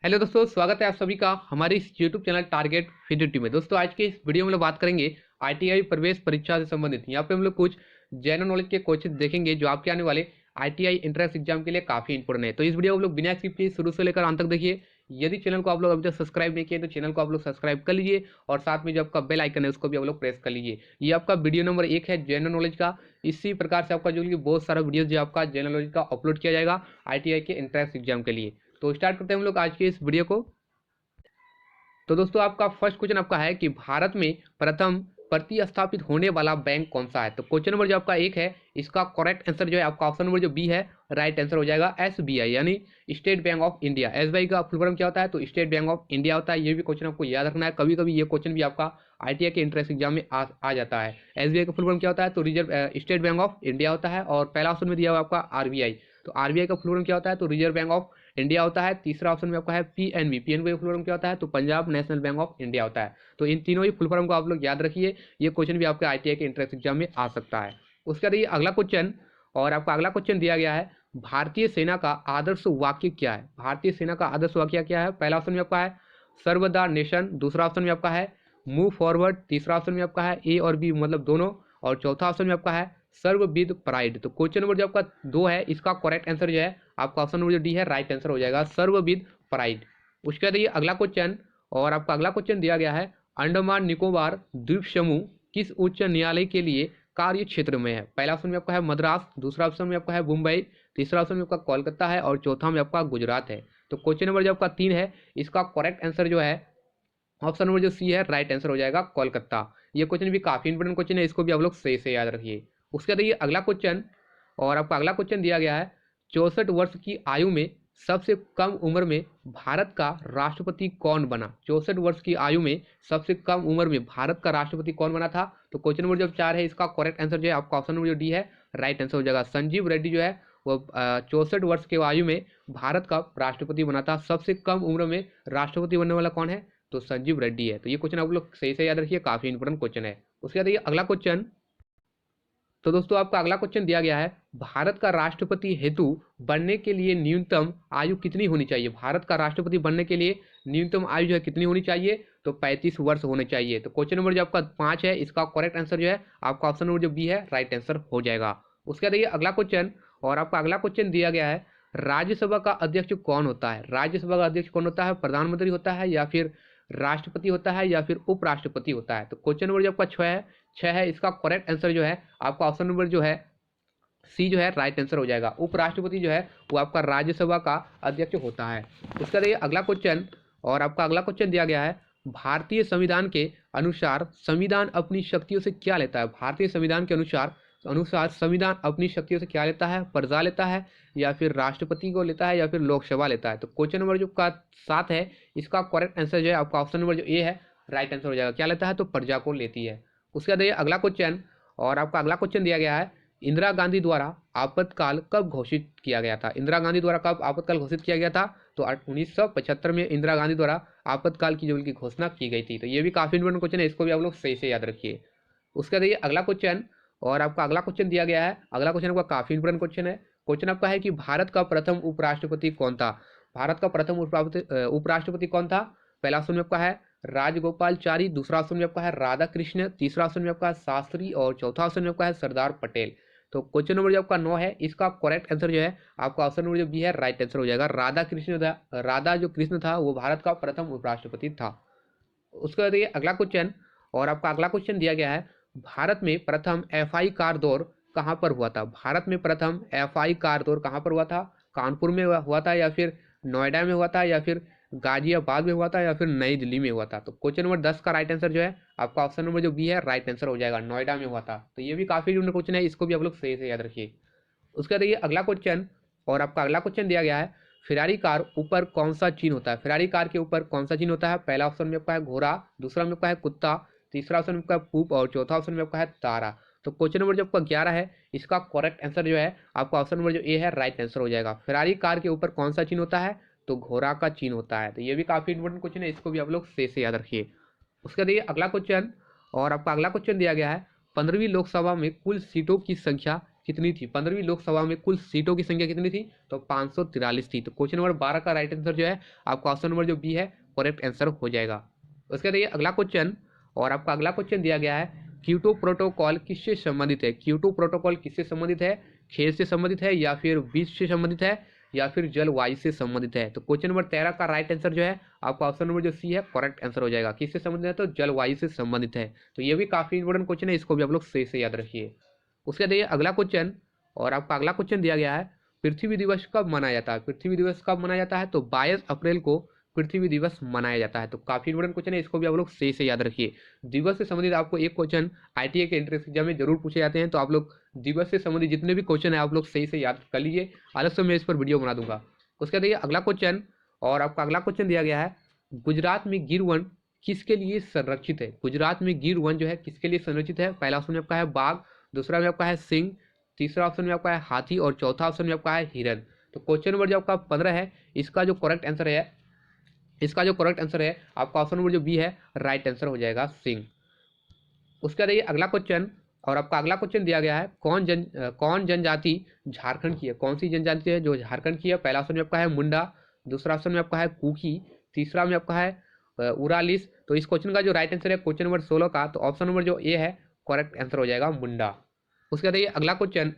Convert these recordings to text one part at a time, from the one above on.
Hello दोस्तों, स्वागत है आप सभी का हमारे इस यूट्यूब चैनल टारगेट फिजिटी में। दोस्तों आज के इस वीडियो में हम लोग बात करेंगे आईटीआई प्रवेश परीक्षा से संबंधित। यहाँ पे हम लोग कुछ जनरल नॉलेज के क्वेश्चन देखेंगे जो आपके आने वाले आईटीआई एंट्रेंस एग्जाम के लिए काफी इंपोर्टेंट है। तो इस वीडियो को हम लोग बिना स्किप किए शुरू से लेकर अंत तक देखिए। यदि चैनल को आप लोग अभी तक सब्सक्राइब नहीं किए तो चैनल को आप लोग सब्सक्राइब कर लीजिए और साथ में जो आपका बेल आइकन है उसको भी आप लोग प्रेस कर लीजिए। ये आपका वीडियो नंबर 1 है जनरल नॉलेज का। इसी प्रकार से आपका जो कि बहुत सारा वीडियो जो आपका जनरल नॉलेज का अपलोड किया जाएगा आईटीआई के एंट्रेंस एग्जाम के लिए। तो स्टार्ट करते हैं हम लोग आज के इस वीडियो को। तो दोस्तों आपका फर्स्ट क्वेश्चन आपका है कि भारत में प्रथम प्रतिस्थापित होने वाला बैंक कौन सा है। तो क्वेश्चन नंबर जो आपका 1 है इसका करेक्ट आंसर जो है आपका ऑप्शन नंबर जो बी है राइट आंसर हो जाएगा एसबीआई यानी state bank of India. SBI का फुल फॉर्म क्या होता है तो स्टेट बैंक ऑफ इंडिया होता है। ये भी क्वेश्चन आपको याद रखना है, कभी कभी ये क्वेश्चन भी आपका आईटीआई के एंट्रेंस एग्जाम में आ जाता है। एसबीआई का फुल फॉर्म क्या होता है तो reserve state bank of India होता है। और पहला ऑप्शन में दिया हुआ आपका आरबीआई, तो आरबीआई का फुल फॉर्म क्या होता है तो रिजर्व बैंक ऑफ इंडिया होता है। तीसरा ऑप्शन में आपका है पीएनबी, पीएनबी का फुल फॉर्म क्या होता है तो Punjab national bank of India होता है। तो इन तीनों ही फुल फॉर्म को आप लोग याद रखिए, ये क्वेश्चन भी आपके आईटीआई के एंट्रेंस एग्जाम में आ सकता है। उसके बाद ये अगला क्वेश्चन, और आपका अगला क्वेश्चन दिया गया है भारतीय सेना का आदर्श वाक्य क्या है। भारतीय सेना का आदर्श वाक्य क्या है। पहला ऑप्शन में आपका है सर्व द नेशन, दूसरा ऑप्शन में आपका है मूव फॉरवर्ड, तीसरा ऑप्शन में आपका है ए और बी मतलब दोनों, और चौथा ऑप्शन में आपका है सर्व विद प्राइड। तो क्वेश्चन नंबर जो आपका 2 है इसका करेक्ट आंसर जो है आपका ऑप्शन नंबर जो डी है राइट आंसर हो जाएगा सर्व विद प्राइड। उसके बाद ये अगला क्वेश्चन, और आपका अगला क्वेश्चन दिया गया है अंडमान निकोबार द्वीप समूह किस उच्च न्यायालय के लिए कार्य क्षेत्र में है। पहला ऑप्शन में आपका है मद्रास, दूसरा ऑप्शन में आपका है मुंबई, तीसरा ऑप्शन में आपका कोलकाता है और चौथा में आपका गुजरात है। तो क्वेश्चन नंबर जो आपका 3 है इसका करेक्ट आंसर जो है ऑप्शन नंबर जो सी है राइट आंसर हो जाएगा कोलकाता। ये क्वेश्चन भी काफी इंपोर्टेंट क्वेश्चन है, इसको भी आप लोग सही से याद रखिए। उसके बाद ये अगला क्वेश्चन, और आपका अगला क्वेश्चन दिया गया है 64 वर्ष की आयु में सबसे कम उम्र में भारत का राष्ट्रपति कौन बना। 64 वर्ष की आयु में सबसे कम उम्र में भारत का राष्ट्रपति कौन बना था। तो क्वेश्चन नंबर जो 4 है इसका करेक्ट आंसर जो है आपका ऑप्शन नंबर जो डी है राइट आंसर हो जाएगा संजीव रेड्डी जो है वो 64 वर्ष के आयु में भारत का राष्ट्रपति बना था। सबसे कम उम्र में राष्ट्रपति बनने वाला कौन है तो संजीव रेड्डी है। तो ये क्वेश्चन आप लोग सही से याद रखिए, काफी इंपोर्टेंट क्वेश्चन है। उसके बाद ये अगला क्वेश्चन, तो दोस्तों आपका अगला क्वेश्चन दिया गया है भारत का राष्ट्रपति हेतु बनने के लिए न्यूनतम आयु कितनी होनी चाहिए। भारत का राष्ट्रपति बनने के लिए न्यूनतम आयु जो है कितनी होनी चाहिए तो 35 वर्ष होने चाहिए। तो क्वेश्चन नंबर जो आपका 5 है इसका करेक्ट आंसर जो है आपका ऑप्शन नंबर जो बी है राइट आंसर हो जाएगा। उसके बाद ये अगला क्वेश्चन, और आपका अगला क्वेश्चन दिया गया है राज्यसभा का अध्यक्ष कौन होता है। राज्यसभा का अध्यक्ष कौन होता है, प्रधानमंत्री होता है या फिर राष्ट्रपति होता है या फिर उपराष्ट्रपति होता है। तो क्वेश्चन नंबर जो आपका 6 है इसका करेक्ट आंसर जो है आपका ऑप्शन नंबर जो है सी जो है राइट आंसर हो जाएगा। उपराष्ट्रपति जो है वो आपका राज्यसभा का अध्यक्ष होता है। उसका देखिए अगला क्वेश्चन, और आपका अगला क्वेश्चन दिया गया है भारतीय संविधान के अनुसार संविधान अपनी शक्तियों से क्या लेता है। भारतीय संविधान के अनुसार संविधान अपनी शक्तियों से क्या लेता है, प्रजा लेता है या फिर राष्ट्रपति को लेता है या फिर लोकसभा लेता है। तो क्वेश्चन नंबर जो का 7 है इसका करेक्ट आंसर जो है आपका ऑप्शन नंबर जो ए है राइट आंसर हो जाएगा। क्या लेता है तो प्रजा को लेती है। उसके बाद अगला क्वेश्चन, और आपका अगला क्वेश्चन दिया गया है इंदिरा गांधी द्वारा आपातकाल कब घोषित किया गया था। इंदिरा गांधी द्वारा कब आपातकाल घोषित किया गया था तो 1975 में इंदिरा गांधी द्वारा आपातकाल की जो की घोषणा की गई थी। तो ये भी काफी इंपोर्टेंट क्वेश्चन है, इसको भी आप लोग सही से याद रखिए। उसके बाद अगला क्वेश्चन, और आपका अगला क्वेश्चन दिया गया है, अगला क्वेश्चन आपका काफी इंपोर्टेंट क्वेश्चन है। क्वेश्चन आपका है कि भारत का प्रथम उपराष्ट्रपति कौन था। भारत का प्रथम उपराष्ट्रपति कौन था। पहला ऑप्शन में आपका है राजगोपालचारी, दूसरा ऑप्शन में आपका है राधा कृष्ण, तीसरा ऑप्शन में आपका है शास्त्री और चौथा ऑप्शन में आपका है सरदार पटेल। तो क्वेश्चन नंबर जो आपका 9 है इसका करेक्ट आंसर जो है आपका ऑप्शन नंबर जो बी है राइट आंसर हो जाएगा। राधा जो कृष्ण था वो भारत का प्रथम उपराष्ट्रपति था। उसके बाद अगला क्वेश्चन, और आपका अगला क्वेश्चन दिया गया है भारत में प्रथम एफआई कार दौड़ कहां पर हुआ था। भारत में प्रथम एफआई कार दौड़ कहां पर हुआ था, कानपुर में हुआ था या फिर नोएडा में हुआ था या फिर गाजियाबाद में हुआ था या फिर नई दिल्ली में हुआ था। तो क्वेश्चन नंबर 10 का राइट आंसर जो है आपका ऑप्शन नंबर जो बी है राइट आंसर हो जाएगा, नोएडा में हुआ था। तो ये भी काफी इंपोर्टेंट क्वेश्चन है, इसको भी आप लोग सही से याद रखिए। उसके बाद अगला क्वेश्चन, और आपका अगला क्वेश्चन दिया गया है फेरारी कार ऊपर कौन सा चिन्ह होता है। फेरारी कार के ऊपर कौन सा चिन्ह होता है। पहला ऑप्शन में आपका है घोड़ा, दूसरा में आपका है कुत्ता, तीसरा ऑप्शन में आपका पूप और चौथा ऑप्शन में आपका है तारा। तो क्वेश्चन नंबर जो आपका 11 है इसका करेक्ट आंसर जो है आपका ऑप्शन नंबर जो ए है राइट आंसर हो जाएगा। फेरारी कार के ऊपर कौन सा चिन्ह होता है तो घोड़ा का चिन्ह होता है। तो ये भी काफी इंपोर्टेंट क्वेश्चन है, इसको भी आप लोग सही से याद रखिए। उसके बाद अगला क्वेश्चन, और आपका अगला क्वेश्चन दिया गया है 15वीं लोकसभा में कुल सीटों की संख्या कितनी थी? 15वीं लोकसभा में कुल सीटों की संख्या कितनी थी? तो 543 थी। तो क्वेश्चन नंबर 12 का राइट आंसर जो है आपका ऑप्शन नंबर जो बी है करेक्ट आंसर हो जाएगा। उसके बाद अगला क्वेश्चन, और आपका अगला क्वेश्चन दिया गया है क्योटो प्रोटोकॉल किससे संबंधित है? क्योटो प्रोटोकॉल किससे संबंधित है? खेल से संबंधित है या फिर विश्व से संबंधित है या फिर जलवायु से संबंधित है? तो क्वेश्चन नंबर 13 का राइट आंसर जो है आपका ऑप्शन नंबर जो सी है करेक्ट आंसर हो जाएगा। किससे संबंधित है? तो जलवायु से संबंधित है। तो ये भी काफी इंपॉर्टेंट क्वेश्चन है, इसको भी आप लोग सही से याद रखिए। उसके बाद अगला क्वेश्चन, और आपका अगला क्वेश्चन दिया गया है पृथ्वी दिवस कब मनाया जाता है? पृथ्वी दिवस कब मनाया जाता है? तो 22 अप्रैल को पृथ्वी दिवस मनाया जाता है। तो काफी इंपॉर्टेंट क्वेश्चन है, इसको भी आप लोग सही से याद रखिए। दिवस से संबंधित आपको एक क्वेश्चन आईटीआई के एंट्रेंस एग्जाम में जरूर पूछे जाते हैं, तो आप लोग दिवस से संबंधित जितने भी क्वेश्चन है आप लोग सही से याद कर लीजिए, अलग से मैं इस पर वीडियो बना दूंगा। उसके बाद अगला क्वेश्चन, और आपका अगला क्वेश्चन दिया गया है गुजरात में गिर वन किसके लिए संरक्षित है? गुजरात में गिर वन जो है किसके लिए संरक्षित है? पहला ऑप्शन में आपका है बाघ, दूसरा में आपका है सिंह, तीसरा ऑप्शन में आपका है हाथी और चौथा ऑप्शन में आपका है हिरन। तो क्वेश्चन नंबर जो आपका 15 है इसका जो करेक्ट आंसर है आपका ऑप्शन नंबर जो बी है राइट आंसर हो जाएगा सिंह। उसके बाद अगला क्वेश्चन, और आपका अगला क्वेश्चन दिया गया है कौन जनजाति झारखंड की है? कौन सी जनजाति है जो झारखंड की है? पहला ऑप्शन में आपका है मुंडा, दूसरा ऑप्शन में आपका है कुकी, तीसरा में आपका है उरालिस। तो इस क्वेश्चन का जो राइट आंसर है क्वेश्चन नंबर 16 का, तो ऑप्शन नंबर जो ए है करेक्ट आंसर हो जाएगा मुंडा। उसके बाद अगला क्वेश्चन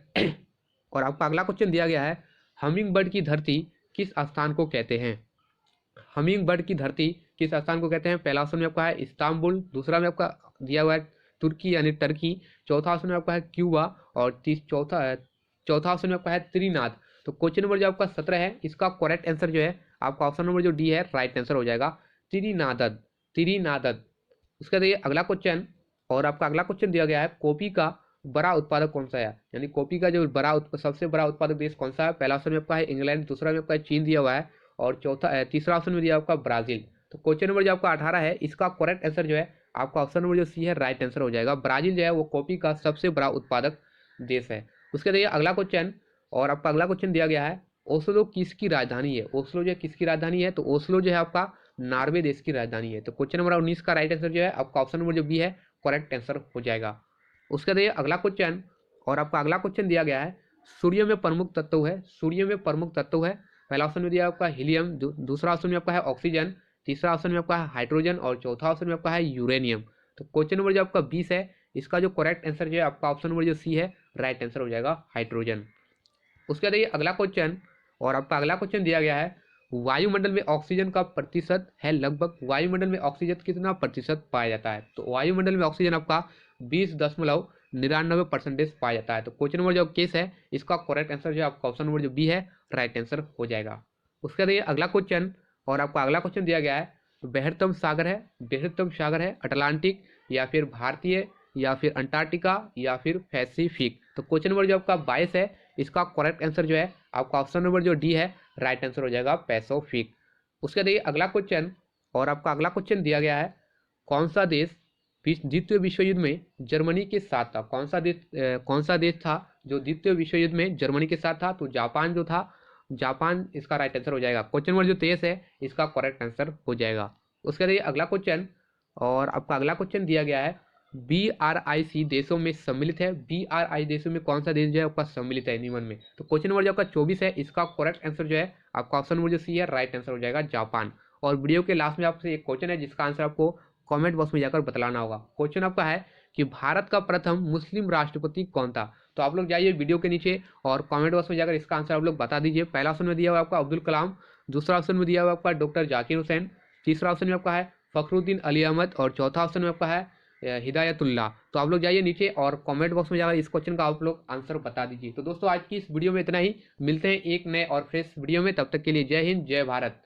और आपका अगला क्वेश्चन दिया गया है हमिंग बर्ड की धरती किस स्थान को कहते हैं? हमिंग बर्ड की धरती किस स्थान को कहते हैं? पहला ऑप्शन में आपका है इस्तांबुल, दूसरा में आपका दिया हुआ है तुर्की यानी टर्की, चौथा ऑप्शन में आपका है क्यूबा और चौथा ऑप्शन में आपका है त्रिनाद। तो क्वेश्चन नंबर जो आपका 17 है इसका करेक्ट आंसर जो है आपका ऑप्शन नंबर जो डी है राइट आंसर हो जाएगा त्रिनादद। उसके बाद अगला क्वेश्चन, और आपका अगला क्वेश्चन दिया गया है कॉफी का बड़ा उत्पादक कौन सा है? यानी कॉफी का जो सबसे बड़ा उत्पादक देश कौन सा है? पहला ऑप्शन में आपका है इंग्लैंड, दूसरा में आपका चीन दिया हुआ है और तीसरा ऑप्शन में दिया आपका ब्राजील। तो क्वेश्चन नंबर जो आपका 18 है इसका करेक्ट आंसर जो है आपका ऑप्शन नंबर जो सी है राइट आंसर हो जाएगा। ब्राजील जो है वो कॉफी का सबसे बड़ा उत्पादक देश है। उसके बाद अगला क्वेश्चन, और आपका अगला क्वेश्चन दिया गया है ओस्लो किसकी राजधानी है? ओस्लो जो है किसकी राजधानी है? तो ओस्लो जो है आपका नॉर्वे देश की राजधानी है। तो क्वेश्चन नंबर 19 का राइट आंसर जो है आपका ऑप्शन नंबर जो बी है करेक्ट आंसर हो जाएगा। उसके बाद अगला क्वेश्चन, और आपका अगला क्वेश्चन दिया गया है सूर्य में प्रमुख तत्व है। पहला ऑप्शन में दिया आपका हीलियम, दूसरा ऑप्शन में आपका है ऑक्सीजन, तीसरा ऑप्शन में आपका है हाइड्रोजन और चौथा ऑप्शन में आपका है यूरेनियम। तो क्वेश्चन नंबर जो आपका 20 है इसका जो करेक्ट आंसर जो है आपका ऑप्शन नंबर जो सी है राइट आंसर हो जाएगा हाइड्रोजन। उसके बाद अगला क्वेश्चन, और आपका अगला क्वेश्चन दिया गया है वायुमंडल में ऑक्सीजन का प्रतिशत है लगभग, वायुमंडल में ऑक्सीजन कितना प्रतिशत पाया जाता है? तो वायुमंडल में ऑक्सीजन आपका 20.99% पाया जाता है। तो क्वेश्चन नंबर जो केस है इसका करेक्ट आंसर जो है आपका ऑप्शन नंबर जो बी है राइट आंसर हो जाएगा। उसके बाद अगला क्वेश्चन, और आपका अगला क्वेश्चन दिया गया है बृहत्तम सागर है अटलांटिक या फिर भारतीय या फिर अंटार्कटिका या फिर पैसिफिक। तो क्वेश्चन नंबर जो आपका 22 है इसका करेक्ट आंसर जो है आपका ऑप्शन नंबर जो डी है राइट आंसर हो जाएगा पैसिफिक। उसके बाद अगला क्वेश्चन, और आपका अगला क्वेश्चन दिया गया है कौन सा देश द्वितीय विश्व युद्ध में जर्मनी के साथ था? कौन सा देश था जो द्वितीय विश्व युद्ध में जर्मनी के साथ था? तो जापान जो था, जापान इसका राइट आंसर हो जाएगा। क्वेश्चन नंबर जो 23 है इसका करेक्ट आंसर हो जाएगा। उसके बाद अगला क्वेश्चन, और आपका अगला क्वेश्चन दिया गया है BRIC देशों में सम्मिलित है। BRI देशों में कौन सा देश जो है आपका सम्मिलित है निम्न में? तो क्वेश्चन नंबर जो आपका 24 है इसका करेक्ट आंसर जो है आपका ऑप्शन नंबर जो सी है राइट आंसर हो जाएगा जापान। और वीडियो के लास्ट में आपसे एक क्वेश्चन है जिसका आंसर आपको कमेंट बॉक्स में जाकर बतलाना होगा। क्वेश्चन आपका है कि भारत का प्रथम मुस्लिम राष्ट्रपति कौन था? तो आप लोग जाइए वीडियो के नीचे और कमेंट बॉक्स में जाकर इसका आंसर आप लोग बता दीजिए। पहला ऑप्शन में दिया हुआ आपका अब्दुल कलाम, दूसरा ऑप्शन में दिया हुआ आपका डॉक्टर जाकिर हुसैन, तीसरा ऑप्शन में आपका है फखरुद्दीन अली अहमद और चौथा ऑप्शन में आपका है हिदायतुल्लाह। तो आप लोग जाइए नीचे और कमेंट बॉक्स में जाकर इस क्वेश्चन का आप लोग आंसर बता दीजिए। तो दोस्तों आज की इस वीडियो में इतना ही, मिलते हैं एक नए और फ्रेश वीडियो में, तब तक के लिए जय हिंद जय भारत।